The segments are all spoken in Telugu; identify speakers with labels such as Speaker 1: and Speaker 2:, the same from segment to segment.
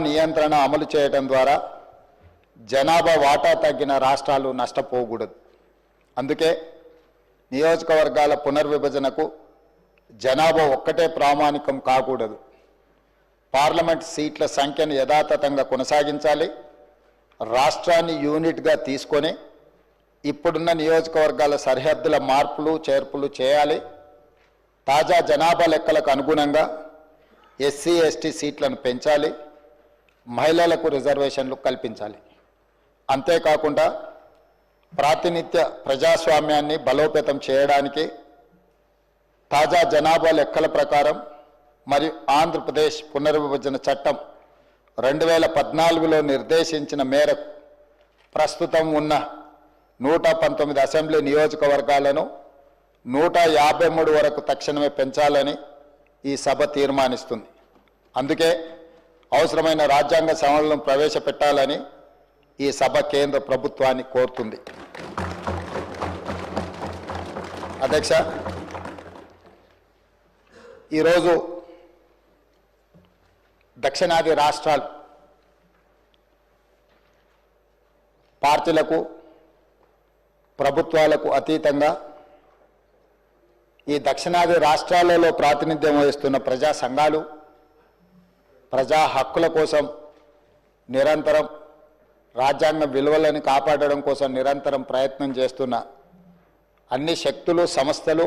Speaker 1: నియంత్రణ అమలు చేయడం ద్వారా జనాభా వాటా తగ్గిన రాష్ట్రాలు నష్టపోకూడదు. అందుకే నియోజకవర్గాల పునర్విభజనకు జనాభా ఒక్కటే ప్రామాణికం కాకూడదు. పార్లమెంట్ సీట్ల సంఖ్యను యథాతథంగా కొనసాగించాలి. రాష్ట్రాన్ని యూనిట్గా తీసుకొని ఇప్పుడున్న నియోజకవర్గాల సరిహద్దుల మార్పులు చేర్పులు చేయాలి. తాజా జనాభా లెక్కలకు అనుగుణంగా ఎస్సీ ఎస్టీ సీట్లను పెంచాలి. మహిళలకు రిజర్వేషన్లు కల్పించాలి. అంతేకాకుండా ప్రాతినిధ్య ప్రజాస్వామ్యాన్ని బలోపేతం చేయడానికి తాజా జనాభా లెక్కల ప్రకారం మరియు ఆంధ్రప్రదేశ్ పునర్విభజన చట్టం 2014లో నిర్దేశించిన మేరకు ప్రస్తుతం ఉన్న 119 అసెంబ్లీ నియోజకవర్గాలను 153 వరకు తక్షణమే పెంచాలని ఈ సభ తీర్మానిస్తుంది. అందుకే అవసరమైన రాజ్యాంగ సవరణలను ప్రవేశపెట్టాలని ఈ సభ కేంద్ర ప్రభుత్వాన్ని కోరుతుంది. అధ్యక్ష, ఈరోజు దక్షిణాది రాష్ట్రాలు పార్టీలకు ప్రభుత్వాలకు అతీతంగా ఈ దక్షిణాది రాష్ట్రాలలో ప్రాతినిధ్యం వహిస్తున్న ప్రజా సంఘాలు ప్రజా హక్కుల కోసం నిరంతరం రాజ్యాంగ విలువలను కాపాడడం కోసం నిరంతరం ప్రయత్నం చేస్తున్న అన్ని శక్తులు సంస్థలు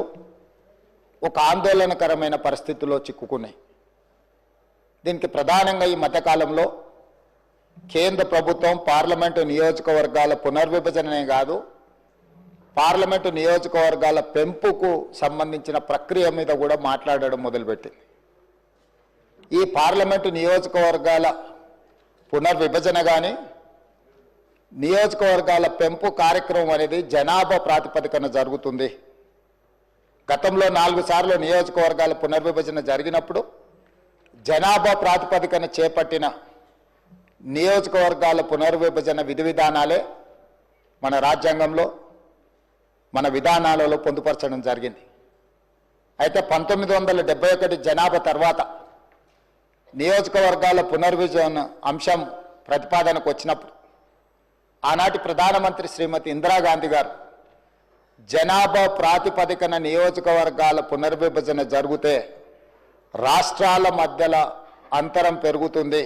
Speaker 1: ఒక ఆందోళనకరమైన పరిస్థితుల్లో చిక్కుకున్నాయి. దీనికి ప్రధానంగా ఈ మధ్యకాలంలో కేంద్ర ప్రభుత్వం పార్లమెంటు నియోజకవర్గాల పునర్విభజననే కాదు, పార్లమెంటు నియోజకవర్గాల పెంపుకు సంబంధించిన ప్రక్రియ మీద కూడా మాట్లాడడం మొదలుపెట్టింది. ఈ పార్లమెంటు నియోజకవర్గాల పునర్విభజన కానీ నియోజకవర్గాల పెంపు కార్యక్రమం అనేది జనాభా ప్రాతిపదికన జరుగుతుంది. గతంలో 4 సార్లు నియోజకవర్గాల పునర్విభజన జరిగినప్పుడు జనాభా ప్రాతిపదికన చేపట్టిన నియోజకవర్గాల పునర్విభజన విధి విధానాలే మన రాజ్యాంగంలో మన విధానాలలో పొందుపరచడం జరిగింది. అయితే 1971 జనాభా తర్వాత నియోజకవర్గాల పునర్విభజన అంశం ప్రతిపాదనకు వచ్చినప్పుడు ఆనాటి ప్రధానమంత్రి శ్రీమతి ఇందిరాగాంధీ గారు జనాభా ప్రాతిపదికన నియోజకవర్గాల పునర్విభజన జరిగితే రాష్ట్రాల మధ్యల అంతరం పెరుగుతుంది,